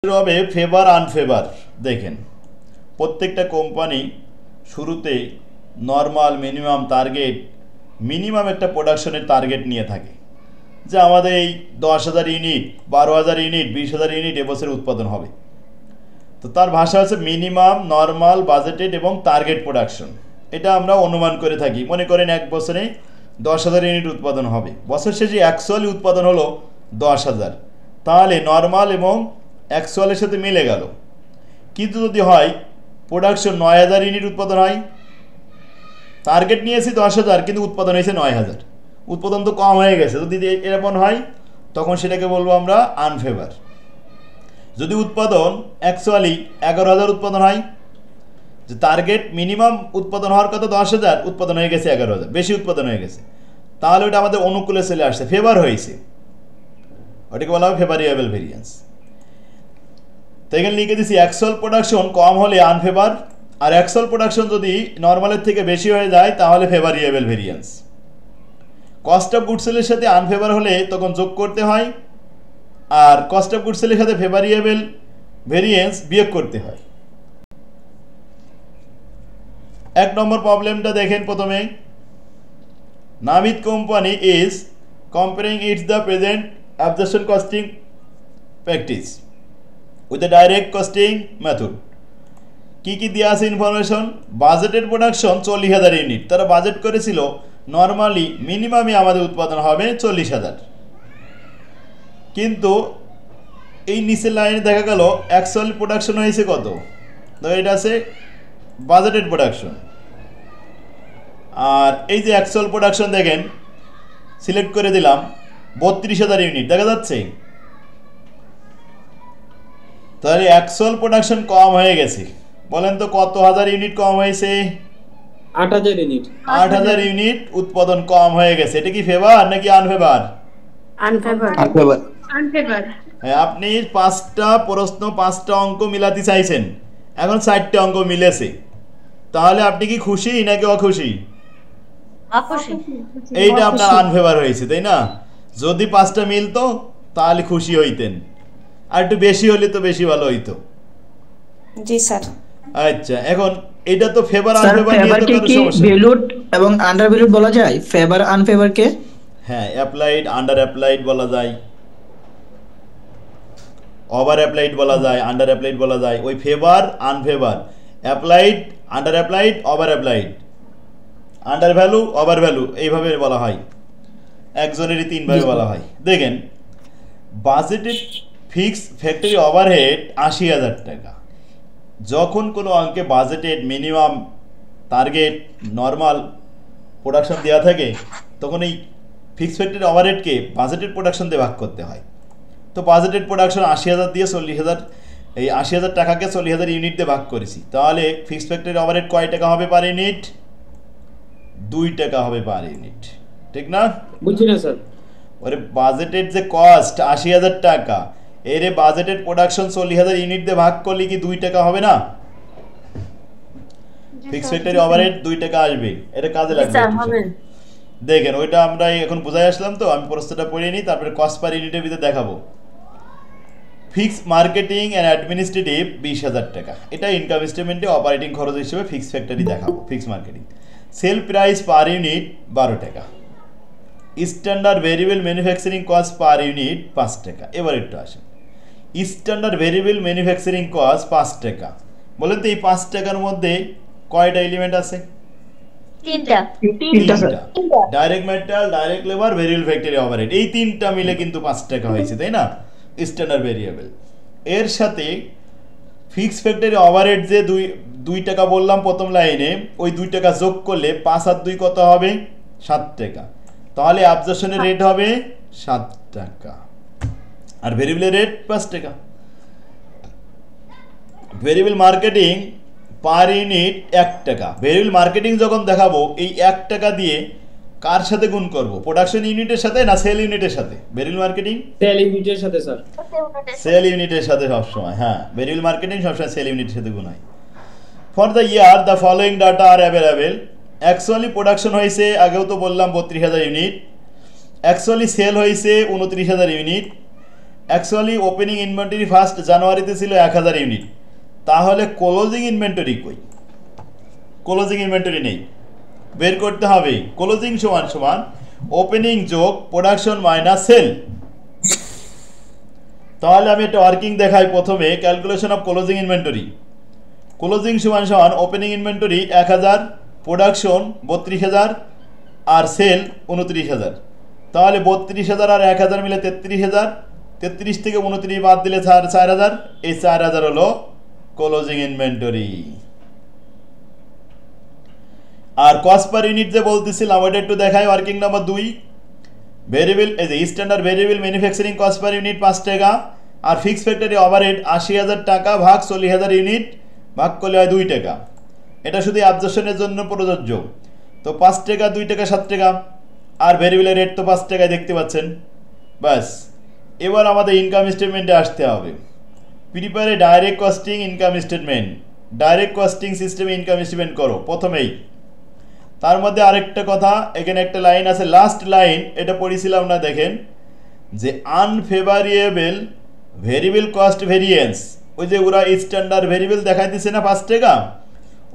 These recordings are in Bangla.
হবে ফেভার আনফেভার। দেখেন প্রত্যেকটা কোম্পানি শুরুতে নর্মাল মিনিমাম টার্গেট, মিনিমাম একটা প্রোডাকশনের টার্গেট নিয়ে থাকে যে আমাদের এই 10,000 ইউনিট, 12,000 ইউনিট, 20,000 ইউনিট এবছরে উৎপাদন হবে। তো তার ভাষা হচ্ছে মিনিমাম, নর্মাল, বাজেটেড এবং টার্গেট প্রোডাকশন। এটা আমরা অনুমান করে থাকি। মনে করেন এক বছরে 10,000 ইউনিট উৎপাদন হবে, বছর শেষে অ্যাকচুয়ালি উৎপাদন হলো 10,000, তাহলে নর্মাল এবং অ্যাকচুয়ালের সাথে মিলে গেল। কিন্তু যদি হয় প্রোডাকশন 9,000 ইউনিট উৎপাদন হয়, টার্গেট নিয়েছি 10,000 কিন্তু উৎপাদন হয়েছে 9,000, উৎপাদন তো কম হয়ে গেছে। যদি এরকম হয় তখন সেটাকে বলবো আমরা আনফেভার। যদি উৎপাদন অ্যাকচুয়ালি 11,000 উৎপাদন হয়, যে টার্গেট মিনিমাম উৎপাদন হওয়ার কথা 10,000, উৎপাদন হয়ে গেছে 11,000, বেশি উৎপাদন হয়ে গেছে, তাহলে ওটা আমাদের অনুকূলে চলে আসছে, ফেভার হয়েছে, ওটাকে বলা হবে ফেভারিয়েবল ভেরিয়েন্স। তো এখানে লিখে দিচ্ছি অ্যাকচুয়াল প্রোডাকশন কম হলে আনফেভার, আর অ্যাকচুয়াল প্রোডাকশন যদি নর্মালের থেকে বেশি হয়ে যায় তাহলে ফেভারিয়েবল ভেরিয়েন্স। কস্ট অফ গুডস সেলের সাথে আনফেভার হলে তখন যোগ করতে হয়, আর কস্ট অফ গুডস সেলের সাথে ফেভারিয়েবল ভেরিয়েন্স বিয়োগ করতে হয়। এক নম্বর প্রবলেমটা দেখেন প্রথমে, নামিত company is comparing its the present absorption costing practice with the direct costing method. কি কি দেওয়া আছে ইনফরমেশন? বাজেটেড প্রোডাকশন 40,000 ইউনিট, তারা বাজেট করেছিল নর্মালি মিনিমামই আমাদের উৎপাদন হবে 40,000, কিন্তু এই নিচের লাইনে দেখা গেল অ্যাকচুয়াল প্রোডাকশন হয়েছে কত, তো এটা আছে বাজেটেড প্রোডাকশন। আর এই যে অ্যাকচুয়াল প্রোডাকশন দেখেন সিলেক্ট করে দিলাম 32,000 ইউনিট, দেখা যাচ্ছে। তাহলে অ্যাকচুয়াল প্রোডাকশন কম হয়ে গেছে। বলেন তো কত হাজার ইউনিট কম হয়েছে? 8,000 ইউনিট। 8,000 ইউনিট উৎপাদন কম হয়ে গেছে। এটা কি ফেভার নাকি আনফেভার? আনফেভার। হ্যাঁ, আপনি 5টা প্রশ্ন 5টা অঙ্ক মিলাতে চাইছেন, এখন 4টে অঙ্ক মিলেছে, তাহলে আপনি কি খুশি নাকি অখুশি? এইটা আপনার আনফেভার হয়েছে, তাই না? যদি 5টা মিলতো তাহলে খুশি হইতেন, আর একটু বেশি হলে তো বেশি ভালো হইতো। জি স্যার। আচ্ছা, এখন এটা তো ফেভার আনফেভার নিয়ে তো কোনো সমস্যা নেই। ভ্যালুড এবং আন্ডার ভ্যালুড বলা যায়, ফেভার আনফেভার কে? হ্যাঁ, অ্যাপ্লাইড, আন্ডার অ্যাপ্লাইড বলা যায়, ওভার অ্যাপ্লাইড বলা যায়, আন্ডার অ্যাপ্লাইড বলা যায়। ওই favour unfavour, applied, under applied, over applied, under value, over value, এইভাবে বলা হয়। একজনেরই 3 ভাবে বলা হয়। দেখেন বাজেটেড ফিক্স ফ্যাক্টরি ওভারহেড 80,000 টাকা। যখন কোনো অঙ্কে budgeted, minimum, target, normal production দেওয়া থাকে, তখন এই ফিক্স ফ্যাক্টরি ওভারহেডকে বাজেটেড প্রোডাকশন দিয়ে ভাগ করতে হয়। তো বাজেটেড প্রোডাকশন 80,000 দিয়ে 40,000, এই 80,000 টাকাকে 40,000 ইউনিট দিয়ে ভাগ করেছি, তাহলে ফিক্স ফ্যাক্টরি ওভারহেড কয় টাকা হবে পার ইউনিট? 2 টাকা হবে পার ইউনিট, ঠিক না? বুঝছি না স্যার। ওরে বাজেটেড যে কস্ট 80,000 টাকা, এর বাজেটেড প্রোডাকশন 40,000 ইউনিট দিয়ে ভাগ করলে কি 2 টাকা হবে না? ফিক্স ফ্যাক্টরি ওভারহেড 2 টাকা আসবে, এটা কাজে লাগবে। দেখেন ওইটা আমরা এখন বুঝাই আসলাম, তো আমি প্রশ্নটা পড়ে নিই, তারপরে কস্ট পার ইউনিটের ভিতরে দেখাবো। ফিক্স মার্কেটিং অ্যান্ড অ্যাডমিনিস্ট্রেটিভ 20,000 টাকা, এটা ইনকাম স্টেটমেন্টে অপারেটিং খরচ হিসেবে ফিক্স ফ্যাক্টরি দেখাবো। Fix marketing. Sale price per unit 12 টাকা। Standard variable manufacturing cost per unit 5 টাকা। এবার একটু আসেন, স্ট্যান্ডার্ড ভেরিয়েবল ম্যানুফ্যাকচারিং কস্ট 5 টাকা। বলেন তো এই 5 টাকার মধ্যে কয়টা এলিমেন্ট আছে? 3টা। Direct material, direct labour, variable factory overhead, এই 3টা মিলে কিন্তু 5 টাকা হয়েছে, তাই না? Standard variable. এর সাথে ফিক্স ফ্যাক্টরি ওভারহেড যে 2 টাকা বললাম প্রথম লাইনে, ওই 2 টাকা যোগ করলে 5 আর 2 কত হবে? 7 টাকা। তাহলে অ্যাবজর্পশনের রেট হবে 7 টাকা, আর ভেরিয়েবলের রেট 5 টাকা। ভেরিয়েবল মার্কেটিং পার ইউনিট 1 টাকা। ভেরিয়েবল মার্কেটিং যখন দেখাবো, এই 1 টাকা দিয়ে কার সাথে গুণ করব? প্রোডাকশন ইউনিটের সাথে না সেল ইউনিটের সাথে? ভেরিয়েবল মার্কেটিং সেল ইউনিটের সাথে স্যার। সেল ইউনিটের সাথে সবসময়, হ্যাঁ, ভেরিয়েবল মার্কেটিং সবসময় সেল ইউনিটের সাথে গুণ হয়। For the year the following data are available. Actually production হয়েছে, আগেও তো বললাম 32,000 ইউনিট। অ্যাকচুয়ালি সেল হয়েছে 29,000 ইউনিট। অ্যাকচুয়ালি ওপেনিং ইনভেন্টরি 1 জানুয়ারিতে ছিল 1000 ইউনিট, তাহলে ক্লোজিং ইনভেন্টরি কই? ক্লোজিং ইনভেন্টরি নেই, বের করতে হবে ক্লোজিং সমান সমান ওপেনিং যোগ প্রোডাকশন মাইনাস সেল। তাহলে আমি একটা ওয়ার্কিং দেখাই। প্রথমে calculation of closing inventory. Closing সমান সমান ওপেনিং ইনভেন্টরি 1000, প্রোডাকশন 32000 আর সেল 29000। তাহলে 32000 আর 1000 মিলে 33000, 33 থেকে 29 বাদ দিলে 4000, এই 4000 হলো ক্লোজিং ইনভেন্টরি। আর কস্ট পার ইউনিট যে বলতেছিলাম ওটা একটু দেখাই। ওয়ার্কিং নাম্বার 2, ভেরিয়েবল এই যে standard variable manufacturing cost per unit 5 টাকা, আর ফিক্সড ফ্যাক্টরি ওভারহেড 80000 টাকা ভাগ 40000 ইউনিট ভাগ করলে হয় 2 টাকা। এটা শুধু অ্যাবজর্পশনের জন্য প্রযোজ্য। তো 5 টাকা, 2 টাকা, 7 টাকা, আর ভেরিয়েবলের রেট তো 5 টাকায় দেখতে পাচ্ছেন। বাস, এবার আমাদের ইনকাম স্টেটমেন্টে আসতে হবে। প্রিপেয়ারে direct costing income statement. Direct costing সিস্টেমে ইনকাম স্টেটমেন্ট করো প্রথমেই। তার মধ্যে আরেকটা কথা, এখানে একটা লাইন আছে, লাস্ট লাইন, এটা পড়েছিলাম না, দেখেন যে আনফেভারিয়েবল ভেরিয়েবল কস্ট ভেরিয়েন্স, ওই যে ওরা স্ট্যান্ডার্ড ভেরিয়েবল দেখাই দিচ্ছে না 5 টাকা,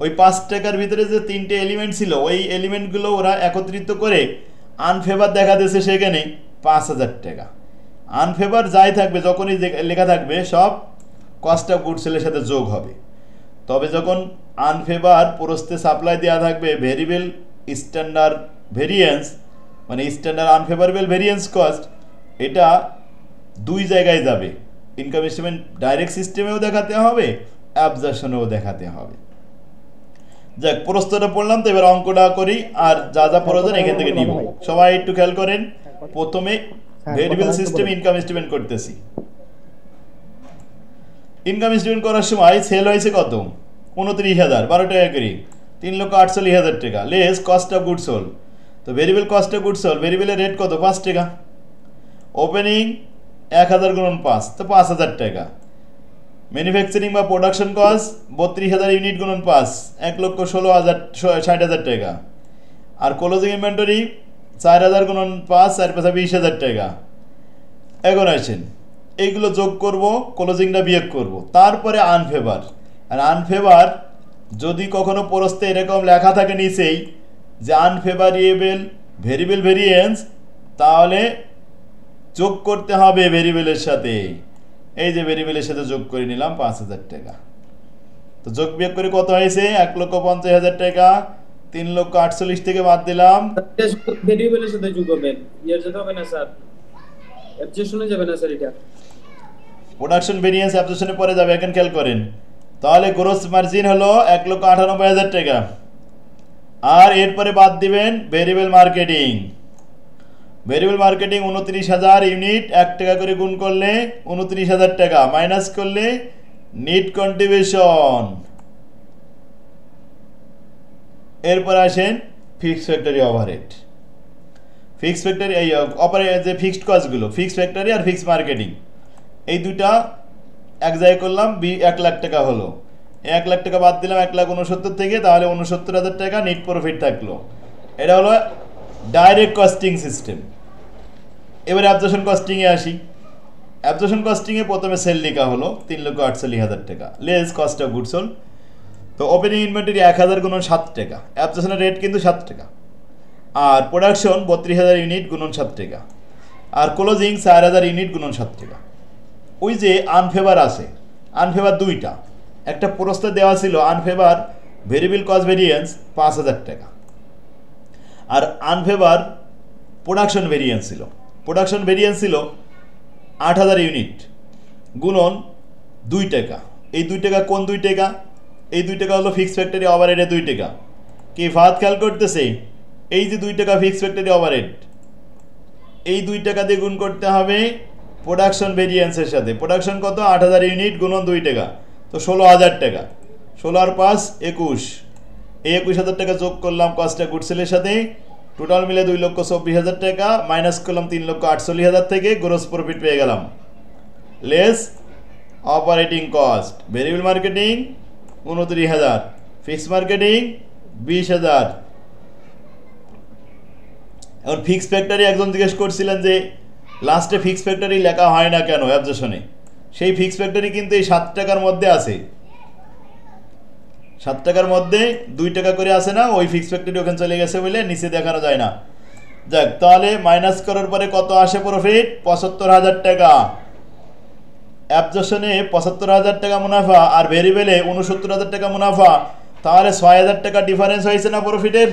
ওই 5 টাকার ভিতরে যে 3টে এলিমেন্ট ছিল ওই এলিমেন্টগুলো ওরা একত্রিত করে আনফেভার দেখা দিয়েছে সেখানে 5000 টাকা। আনফেভার যাই থাকবে যখনই লেখা থাকবে সব কস্ট অফ গুডস সেলের সাথে যোগ হবে। তবে যখন আনফেভার প্রস্তে সাপ্লাই দেওয়া থাকবে ভেরিয়েবল স্ট্যান্ডার্ড ভেরিয়েন্স মানে স্ট্যান্ডার্ড আনফেভারেবল ভেরিয়েন্স কস্ট, এটা 2 জায়গায় যাবে। ইনকাম স্টেটমেন্ট ডাইরেক্ট সিস্টেমেও দেখাতে হবে, অ্যাবজর্পশনেও দেখাতে হবে। যাক, প্রশ্নটা পড়লাম, তো এবার অঙ্কটা করি, আর যা যা প্রয়োজন এখান থেকে নিব। সবাই একটু খেয়াল করেন। প্রথমে ভেরিয়েবল সিস্টেম ইনকাম স্টেটমেন্ট করতেছি। ইনকাম স্টেটমেন্ট করার সময় সেল হয়েছে কত? 29000, 12 টাকা করে, 3,48,000 টাকা, less cost of goods sold. তো variable cost of goods sold, ভেরিয়েবলের রেট কত? 5 টাকা। ওপেনিং 1000 গুণন 5, তো 5000 টাকা। ম্যানুফ্যাকচারিং বা প্রোডাকশন কস্ট 32000 ইউনিট গুণন 5, 1,16,60,000 টাকা। আর ক্লোজিং ইনভেন্টরি 4000 গুণন 5, 4,20,000 টাকা। এখন আসেন এইগুলো যোগ করব, ক্লোজিংটা বিয়োগ করব, তারপরে আনফেভার। আর আনফেভার যদি কখনো প্রস্তে এরকম লেখা থাকে নিচেই যে আনফেভারিয়েবল ভেরিয়েবল ভেরিয়েন্স, তাহলে যোগ করতে হবে ভেরিয়েবলের সাথে। এই যে ভেরিয়েবলের সাথে যোগ করে নিলাম 5000 টাকা। তো যোগ বিয়োগ করে কত হয়েছে? 1,50,000 টাকা। 3,48,000 থেকে বাদ দিলাম। ভেরিয়েবলের সাথে যোগ হবে, ইয়ার সাথে হবে না স্যার, অ্যাবজর্পশনে যাবে না স্যার। এটা প্রোডাকশন ভেরিয়েন্স অ্যাবজর্পশনে পরে যাবে, এখন খেয়াল করেন। তাহলে গ্রোস মার্জিন হলো 1,98,000 টাকা। আর এরপরে বাদ দিবেন variable marketing. Variable marketing 29,000 unit, 1 টাকা করে গুণ করলে 29,000 টাকা, মাইনাস করলে নিট কন্ট্রিবিউশন। এরপর আসেন fixed factory overhead. Fixed factory এই যে ফিক্সড কস্টগুলো, ফিক্সড ফ্যাক্টরি আর ফিক্সড মার্কেটিং, এই দুটা এক জায়গায় করলাম, 1 লাখ টাকা হলো। 1 লাখ টাকা বাদ দিলাম 1,69,000 থেকে, তাহলে 69,000 টাকা নিট প্রফিট থাকলো। এটা হলো ডাইরেক্ট কস্টিং সিস্টেম। এবারে অ্যাবজর্পশন কস্টিংয়ে আসি। অ্যাবজর্পশন কস্টিংয়ে প্রথমে সেল লেখা হলো 3,48,000 টাকা, less cost of goods sold. তো ওপেনিং ইনভেন্টরি 1000 গুণন 7 টাকা, অ্যাবজর্পশনের রেট কিন্তু 7 টাকা। আর প্রোডাকশন 32,000 ইউনিট গুণন 7 টাকা। আর ক্লোজিং 4000 ইউনিট গুণন 7 টাকা। ওই যে আনফেভার আছে, আনফেভার 2টা, একটা প্রস্তাব দেওয়া ছিল আনফেভার ভেরিয়েবল কস্ট ভেরিয়েন্স 5000 টাকা, আর আনফেভার প্রোডাকশন ভেরিয়েন্স ছিল, প্রোডাকশন ভেরিয়েন্স ছিল 8000 ইউনিট গুণন 2 টাকা। এই 2 টাকা কোন 2 টাকা? এই 2 টাকা হলো ফিক্সড ফ্যাক্টরি ওভারহেডে 2 টাকা। কি ফাঁদ খেয়াল করতেছে? এই যে 2 টাকা ফিক্সড ফ্যাক্টরি ওভারহেড, এই 2 টাকা দিয়ে গুণ করতে হবে প্রোডাকশন ভেরিয়েন্সের সাথে। প্রোডাকশন কত? 8000 ইউনিট গুণন 2 টাকা, তো 16000 টাকা। 16 আর 5 21, এই 21,000 টাকা যোগ করলাম কস্ট অফ গুডস সেলের সাথে, টোটাল মিলে 2,24,000 টাকা, মাইনাস করলাম 3,48,000 থেকে, গ্রোস প্রফিট পেয়ে গেলাম। Less operating cost, variable marketing 29,000, fixed marketing 20,000। এখন ফিক্সড ফ্যাক্টরি একজন জিজ্ঞেস করছিলেন যে লাস্টে ফিক্স ফ্যাক্টরি লেখা হয় না কেন অ্যাবজেকশনে? সেই ফিক্স ফ্যাক্টরি কিন্তু এই 7 টাকার মধ্যে আছে। 7 টাকার মধ্যে 2 টাকা করে আসে না, ওই ফিক্স ফ্যাক্টরি ওখানে চলে গেছে বলে নিচে দেখানো যায় না। যাক, তাহলে মাইনাস করার পরে কত আসে প্রফিট? ৭৫,০০০ টাকা। অ্যাবজেকশনে ৭৫,০০০ টাকা মুনাফা আর ভেরিয়েবলে ৬৯,০০০ টাকা মুনাফা, তাহলে ৬,০০০ টাকা ডিফারেন্স হয়েছে না প্রফিটের?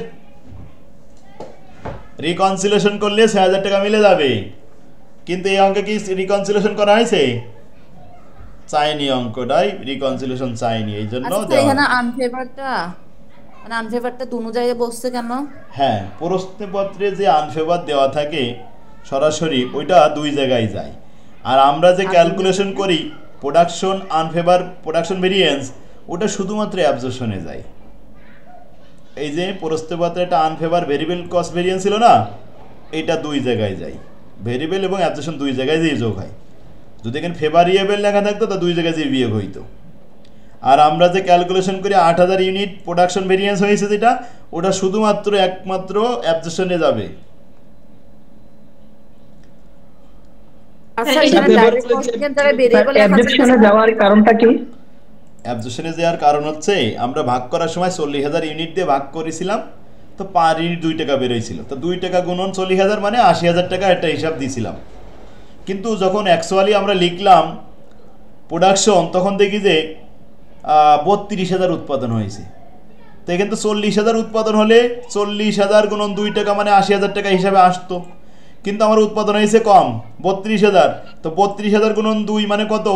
রিকনসিলেশন করলে ৬,০০০ টাকা মিলে যাবে, কিন্তু এই অঙ্কে কি রিকনসিলেশন করা হয়েছে? চাইনি, অঙ্কটাই রিকনসিলেশন চাইনি, এই জন্য এখানে আনফেভারটা মানে আনফেভারটা দুনো জায়গায় বসছে কেন? হ্যাঁ, প্রশ্নপত্রে যে আনফেভার দেওয়া থাকে সরাসরি ওইটা 2 জায়গায় যায়, আর আমরা যে ক্যালকুলেশন করি প্রোডাকশন আনফেভার প্রোডাকশন ভেরিয়েন্স, ওটা শুধুমাত্র অ্যাবজর্পশনে যায়। এই যে প্রশ্নপত্রে একটা আনফেভার ভেরিয়েবল কস্ট ভেরিয়েন্স ছিল না, এটা 2 জায়গায় যায়, ভেরিয়েবল এবং অ্যাবজর্পশন 2 জায়গায় যেয়ে যোগ হয়। যদি এখানে ফেভারিয়েবল লেখা থাকতো তো 2 জায়গায় যে বিয়োগ হইতো। আর আমরা যে ক্যালকুলেশন করি ৮,০০০ ইউনিট প্রোডাকশন ভেরিয়েন্স হয়েছে যেটা, ওটা শুধুমাত্র একমাত্র অ্যাবজর্পশনে যাবে। আচ্ছা, এখানে ডাইরেক্ট কস্টের দ্বারা ভেরিয়েবল লেখা অ্যাবজেকশনে যাওয়ার কারণটা কি? অ্যাবজর্পশনে যাওয়ার কারণ হচ্ছে আমরা ভাগ করার সময় ৪০,০০০ ইউনিট দিয়ে ভাগ করেছিলাম, তো পার ইউনিট 2 টাকা বেরোয়ছিল, তো 2 টাকা গুণন ৪০,০০০ মানে ৮০,০০০ টাকা একটা হিসাব দিয়েছিলাম। কিন্তু যখন অ্যাকচুয়ালি আমরা লিখলাম প্রোডাকশন, তখন দেখি যে ৩২,০০০ উৎপাদন হয়েছে। তো এখানে তো ৪০,০০০ উৎপাদন হলে ৪০,০০০ গুণন 2 টাকা মানে ৮০,০০০ টাকা হিসাবে আসতো, কিন্তু আমার উৎপাদন হয়েছে কম ৩২,০০০, তো ৩২,০০০ গুণন 2 মানে কত?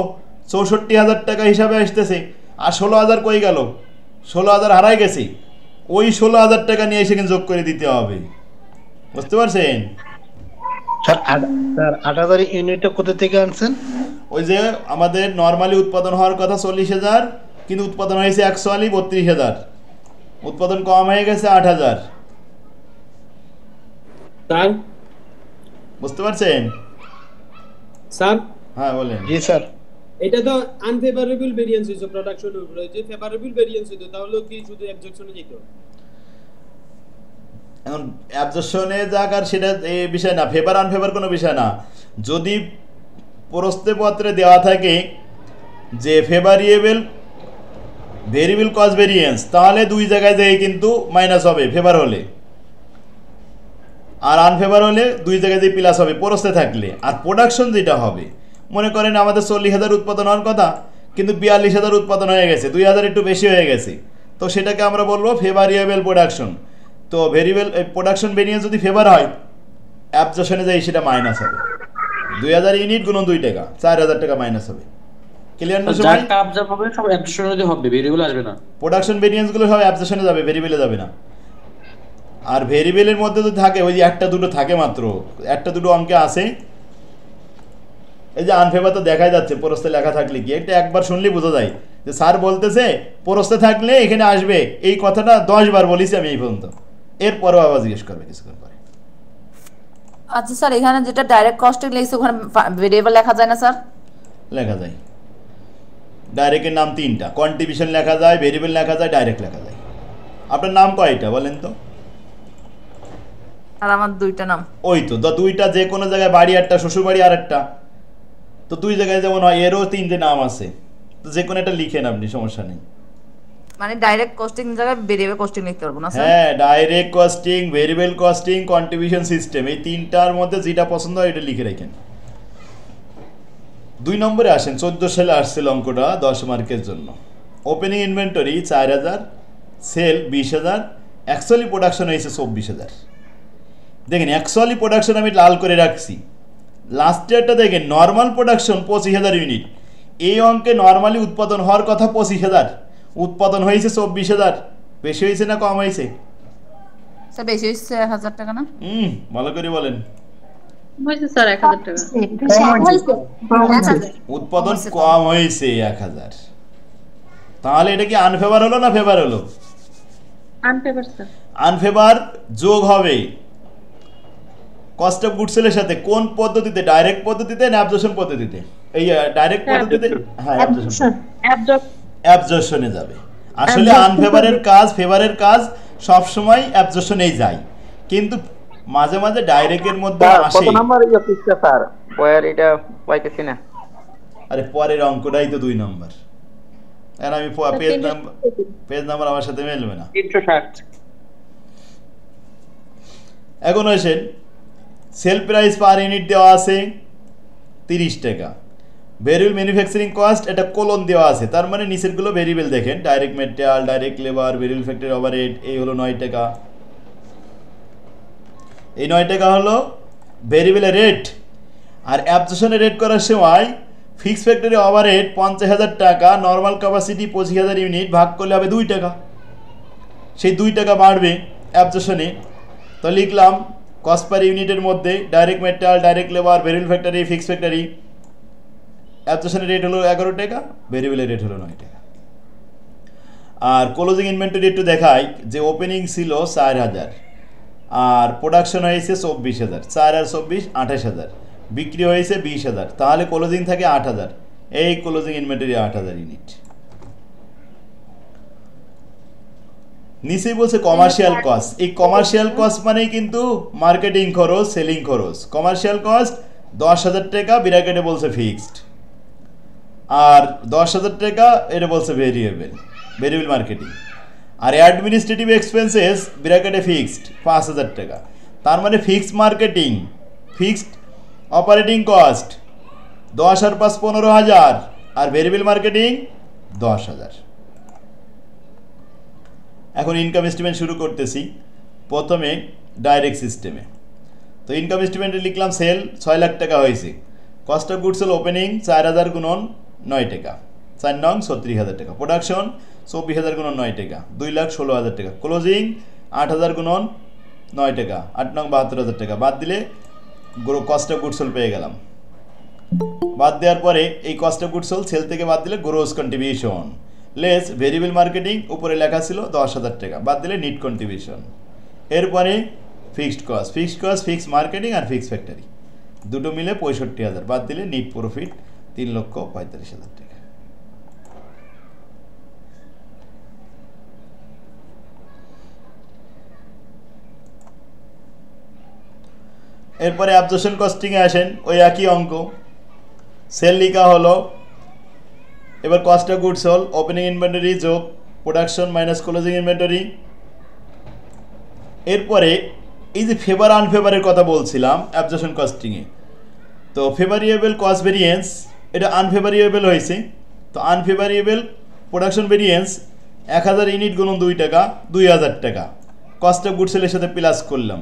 ৬৪,০০০ টাকা হিসাবে আসতেছে। আর ১৬,০০০ কই গেল? ১৬,০০০ হারাই গেছে, ওই ১৬,০০০ টাকা নিয়ে এসে যোগ করে দিতে হবে, বুঝতে পারছেন? স্যার ৮,০০০ ইউনিটটা কোথা থেকে আনছেন? ওই যে আমাদের নর্মালি উৎপাদন হওয়ার কথা ৪০,০০০, কিন্তু উৎপাদন হয়েছে অ্যাকচুয়ালি ৩২,০০০, উৎপাদন কম হয়ে গেছে ৮,০০০। স্যার বুঝতে পারছেন? স্যার হ্যাঁ বলেন। জি স্যার। এটা তো আনফেভারেবল ভেরিয়েন্স হইছে প্রোডাকশনের উপরে, যে ফেভারেবল ভেরিয়েন্স হইতো তাহলে কি শুধু অবজেকশনে যেত? এখন অ্যাবজর্পশনে যাক আর সেটা এই বিষয় না, ফেভার আনফেভার কোনো বিষয় না। যদি প্রশ্নপত্রে দেওয়া থাকে যে ফেভারিয়েবল ভেরিয়েবল কস্ট ভেরিয়েন্স, তাহলে 2 জায়গায় যেয়ে কিন্তু মাইনাস হবে ফেভার হলে, আর আনফেভার হলে 2 জায়গায় যেয়ে প্লাস হবে প্রশ্নে থাকলে। আর প্রোডাকশন যেটা হবে, মনে করেন আমাদের ৪০,০০০ উৎপাদন হওয়ার কথা, কিন্তু ৪২,০০০ উৎপাদন হয়ে গেছে, ২,০০০ একটু বেশি হয়ে গেছে, তো সেটাকে আমরা বলবো ফেভারিয়েবল প্রোডাকশন। তো ভেরিয়েবল প্রোডাকশন ভেরিয়েন্স যদি ফেভার হয়, অ্যাবজর্পশনে যাই সেটা মাইনাস হবে। ২,০০০ ইউনিট গুণ 2 টাকা, ৪,০০০ টাকা মাইনাস হবে। ক্লিয়ার না সবাই? যাটা অবজার্ভ হবে সব অ্যাবজর্পশনে হবে, ভেরিয়েবল আসবে না। প্রোডাকশন ভেরিয়েন্স গুলো সব অ্যাবজর্পশনে যাবে, ভেরিয়েবলে যাবে না। আর ভেরিয়েবলের মধ্যে যদি থাকে ওই যে 1-2 থাকে মাত্র, 1-2 অঙ্কে আসে। এই যে আনফেভার তো দেখাই যাচ্ছে প্রশ্নে লেখা থাকলে কি, এটা একবার শুনলেই বোঝা যায় যে স্যার বলতেছে প্রশ্নে থাকলে এখানে আসবে, এই কথাটা 10 বার বলেছি আমি এই পর্যন্ত, এরপরও আবার জিজ্ঞেস করবে কিছুক্ষণ পরে। আচ্ছা স্যার, এখানে যেটা ডাইরেক্ট কস্টিং লিখছে ওখানে ভেরিয়েবল লেখা যায় না স্যার? লেখা যায়, ডাইরেক্টের নাম 3টা, কন্ট্রিবিউশন লেখা যায়, ভেরিয়েবল লেখা যায়, ডাইরেক্ট লেখা যায়। আপনার নাম কয়টা বলেন তো? আর আমার 2টা নাম। ওই তো 2টা, যে কোনো জায়গায় বাড়ি একটা, শ্বশুর বাড়ি আর একটা, তো 2 জায়গায় যেমন হয় এরও 3টে নাম আছে, তো যে কোনো একটা লিখেন আপনি, সমস্যা নেই। মানে ডাইরেক্ট কস্টিং জায়গায় ভেরিয়েবল কস্টিং লিখতে পারবো না স্যার? হ্যাঁ, direct costing, variable costing, contribution system, এই 3টার মধ্যে যেটা পছন্দ হয় এটা লিখে রাখেন। 2 নম্বরে আসেন, 14 সালে আসছিল অঙ্কটা 10 মার্কের জন্য। Opening inventory 4,000, sale 20,000, actually production হয়েছে 24,000। দেখেন অ্যাকচুয়ালি প্রোডাকশন আমি লাল করে রাখছি, লাস্ট ইয়ারটা দেখেন নর্মাল প্রোডাকশন 25,000 ইউনিট। এই অঙ্কে নর্মালি উৎপাদন হওয়ার কথা 25,000, উৎপাদন হয়েছে 24,000। বেশি হয়েছে না কম হয়েছে? স্যার বেশি হয়েছে 1,000 টাকা না? ভালো করে বলেন। হয়েছে স্যার 1,000 টাকা। উৎপাদন কম হয়েছে 1,000। তাহলে এটা কি আনফেভার হলো না ফেভার হলো? আনফেভার স্যার। আনফেভার যোগ হবে কস্ট অফ গুডস সেলের সাথে। কোন পদ্ধতিতে? ডাইরেক্ট পদ্ধতিতে না অ্যাবজর্পশন পদ্ধতিতে? এই ডাইরেক্ট পদ্ধতিতে, হ্যাঁ অ্যাবজর্পশনে যাবে। আসলে আনফেভারের কাজ ফেভারের কাজ সব সময় অ্যাবজর্পশনেই যায়, কিন্তু মাঝে মাঝে ডাইরেক্টের মধ্যে স্যার আসে। কত নাম্বার ইয়ে ফিক্সটা স্যার বয়ার এটা পাইতেছি না। আরে পরের অঙ্কটাই তো 2 নম্বর। আর আমি পেজ নাম্বার আমার সাথে মিলবে না। 360 এখন আসেন সেল প্রাইস পার ইউনিট দেওয়া আছে 30 টাকা। ভেরিয়েবল ম্যানুফ্যাকচারিং কস্ট এটা কোলন দেওয়া আছে, তার মানে নিচেরগুলো ভেরিয়েবল দেখেন, direct material, direct labour, variable factory overhead, এই হলো 9 টাকা। এই 9 টাকা হলো ভেরিয়েবলের রেট। আর অ্যাবজর্পশনের রেট করার সময় ফিক্স ফ্যাক্টরি ওভারহেড 50,000 টাকা, নর্মাল ক্যাপাসিটি 25,000 ইউনিট, ভাগ করলে হবে 2 টাকা। সেই 2 টাকা বাড়বে অ্যাবজর্পশনে। তো লিখলাম কস্ট পার ইউনিটের মধ্যে direct material, direct labour, variable factory, fix factory, অ্যাবজর্পশনের রেট হলো 11 টাকা, ভেরিয়েবলের রেট হলো 9 টাকা। আর ক্লোজিং ইনভেন্টরি একটু দেখাই যে ওপেনিং ছিল 4,000 আর প্রোডাকশন হয়েছে 24,000, 4 আর 24 28,000, বিক্রি হয়েছে 20,000, তাহলে ক্লোজিং থাকে 8,000। এই ক্লোজিং ইনভেন্টরি 8,000 ইউনিট। নিচেই বলছে কমার্শিয়াল কস্ট। এই কমার্শিয়াল কস্ট মানেই কিন্তু মার্কেটিং খরচ, সেলিং খরচ। কমার্শিয়াল কস্ট 10,000 টাকা, ব্র্যাকেটে বলছে ফিক্সড, আর 10,000 টাকা এটা বলছে ভেরিয়েবল মার্কেটিং। আর অ্যাডমিনিস্ট্রেটিভ এক্সপেন্সেস ব্র্যাকেটে ফিক্সড 5,000 টাকা। তার মানে fixed marketing, fixed operating cost 10 আর 5 15,000, আর ভেরিয়েবল মার্কেটিং 10,000। এখন ইনকাম স্টেটমেন্ট শুরু করতেছি। প্রথমে ডাইরেক্ট সিস্টেমে, তো ইনকাম স্টেটমেন্টে লিখলাম সেল 6 লাখ টাকা হয়েছে। কস্ট অফ গুডস ওপেনিং 4,000 গুণন 9 টাকা, 4 নং 36,000 টাকা। প্রোডাকশন 24,000 গুণন 9 টাকা, 2,16,000 টাকা। ক্লোজিং 8,000 গুণন 9 টাকা, 8 নং 72,000 টাকা। বাদ দিলে কস্ট অফ গুডস পেয়ে গেলাম। বাদ দেওয়ার পরে এই কস্ট অফ গুডস সেল থেকে বাদ দিলে gross contribution less variable marketing, উপরে লেখা ছিল 10,000 টাকা, বাদ দিলে নিট কন্ট্রিবিউশন। এরপরে ফিক্সড কস্ট, ফিক্সড মার্কেটিং আর ফিক্সড ফ্যাক্টরি দুটো মিলে 65,000, বাদ দিলে নিট প্রফিট 3,45,000 টাকা। এরপরে অ্যাবজর্পশন কস্টিংয়ে আসেন, ওই একই অঙ্ক। সেল লিখা হলো, এবার cost of goods sold opening inventory যোগ প্রোডাকশন মাইনাস ক্লোজিং ইনভেন্টরি। এরপরে এই যে ফেভার আনফেভারের কথা বলছিলাম অ্যাবজর্পশন কস্টিংয়ে, তো ফেভারিয়েবল কস্ট ভেরিয়েন্স এটা আনফেভারিয়েবল হয়েছে। তো আনফেভারিয়েবল প্রোডাকশন ভেরিয়েন্স 1,000 ইউনিট গুণন 2 টাকা, 2,000 টাকা। কস্ট অফ গুডস সেলের সাথে প্লাস করলাম,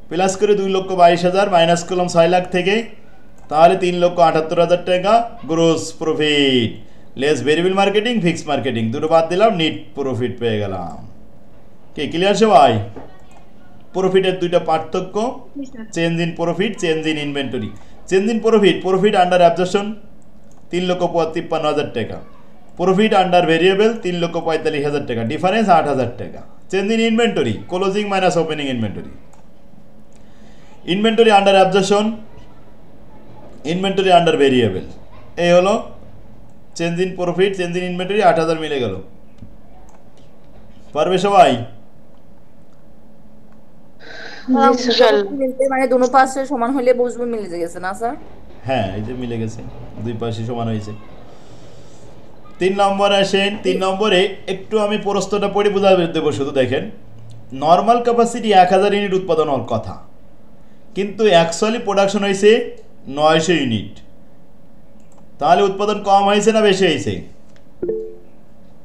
প্লাস করে 2,22,000 মাইনাস করলাম 6 লাখ থেকে, তাহলে 3,78,000 টাকা gross profit less variable marketing, fixed marketing দুটো বাদ দিলাম, নিট প্রফিট পেয়ে গেলাম। কে ক্লিয়ার সবাই? প্রফিটের দুইটা পার্থক্য, change in profit, change in inventory. Change in profit under absorption 3,53,000 টাকা, প্রফিট আন্ডার ভেরিয়েবল 3,45,000 টাকা, ডিফারেন্স 8,000 টাকা। Change in inventory closing minus opening inventory. Inventory under absorption, inventory under variable, এই হলো change in profit, change in inventory 8,000 মিলে গেল। পারবে সবাই? মানে দুটো পাশে সমান হলে বুঝবো মিলে গেছে না স্যার? হ্যাঁ, এই যে মিলে গেছে, দুই পাশে সমান হয়েছে। 3 নম্বর আসেন। 3 নম্বরে একটু আমি প্রশ্নটা পড়ে বোঝা দেবো। শুধু দেখেন, নর্মাল ক্যাপাসিটি 1,000 ইউনিট উৎপাদন হওয়ার কথা, কিন্তু অ্যাকচুয়ালি প্রোডাকশন হয়েছে 900 ইউনিট। তাহলে উৎপাদন কম হয়েছে না বেশি হয়েছে?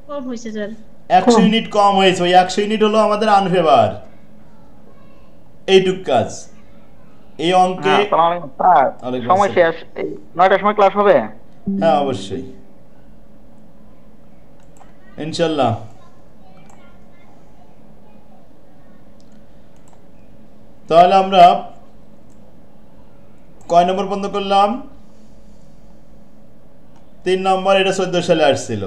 কম হয়েছে স্যার। 100 ইউনিট কম হয়েছে। ওই 100 ইউনিট হলো আমাদের আনফেভার। এইটুক কাজ এই অঙ্কে। সময় শেষ, 9টার সময় ক্লাস হবে? হ্যাঁ অবশ্যই, ইনশাল্লাহ। তাহলে আমরা কয় নম্বর বন্ধ করলাম? 3 নম্বর। এটা 14 সালে আসছিল।